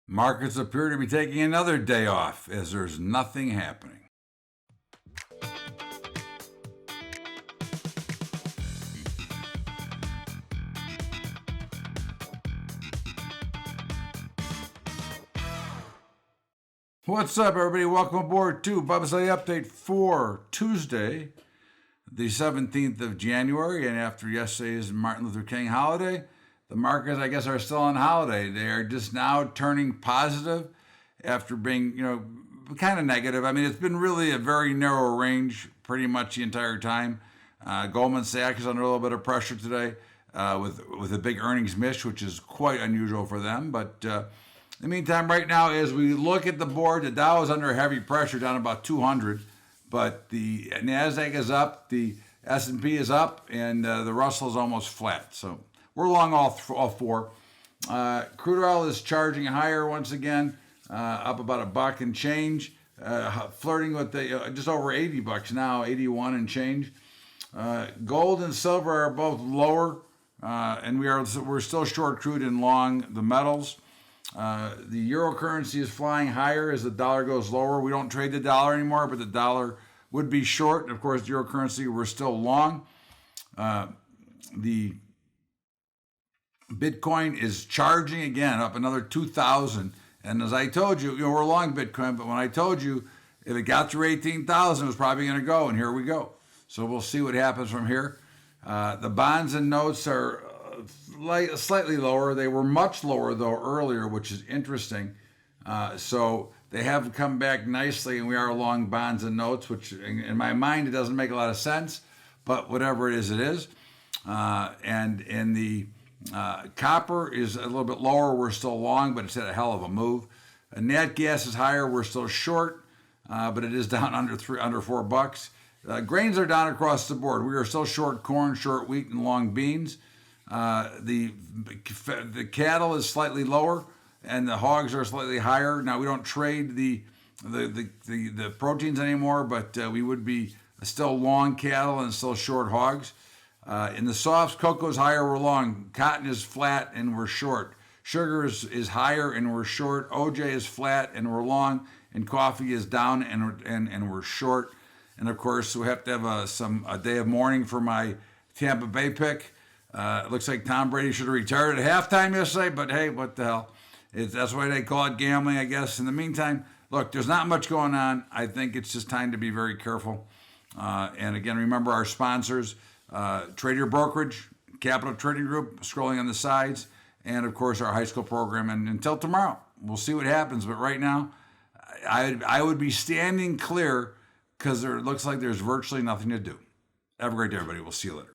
Markets appear to be taking another day off as there's nothing happening. What's up, everybody? Welcome aboard to Bubba's Daily Update for Tuesday, the 17th of January. And after yesterday's Martin Luther King holiday, the markets, I guess, are still on holiday. They are just now turning positive after being, kind of negative. I mean, it's been really a very narrow range pretty much the entire time. Goldman Sachs is under a little bit of pressure today with a big earnings miss, which is quite unusual for them. But in the meantime, right now, as we look at the board, the Dow is under heavy pressure, down about 200. But the NASDAQ is up, the S&P is up, and the Russell is almost flat. So we're long all four. Crude oil is charging higher once again, up about $1 and change, flirting with the just over $80 now, 81 and change. Gold and silver are both lower, and we're still short crude and long the metals. The euro currency is flying higher as the dollar goes lower. We don't trade the dollar anymore, but the dollar would be short. And of course, the euro currency, we're still long. The Bitcoin is charging again, up another 2,000. And as I told you, we're long Bitcoin, but when I told you if it got through 18,000, it was probably going to go, and here we go. So we'll see what happens from here. The bonds and notes are slightly lower. They were much lower, though, earlier, which is interesting. So they have come back nicely, and we are long bonds and notes, which in my mind, it doesn't make a lot of sense, but whatever it is, it is. And in the copper is a little bit lower. We're still long, but it's had a hell of a move. Nat gas is higher. We're still short, but it is down under $4. Grains are down across the board. We are still short corn, short wheat, and long beans. The cattle is slightly lower, and the hogs are slightly higher. Now we don't trade the proteins anymore, but we would be still long cattle and still short hogs. In the softs, cocoa is higher, we're long. Cotton is flat and we're short. Sugar is higher and we're short. OJ is flat and we're long. And coffee is down and we're short. And of course, we have to have a day of mourning for my Tampa Bay pick. It looks like Tom Brady should have retired at halftime yesterday, but hey, what the hell? That's why they call it gambling, I guess. In the meantime, look, there's not much going on. I think it's just time to be very careful. And again, remember our sponsors, Trader Brokerage, Capital Trading Group, scrolling on the sides, and of course our high school program. And until tomorrow, we'll see what happens. But right now, I would be standing clear because it looks like there's virtually nothing to do. Have a great day, everybody. We'll see you later.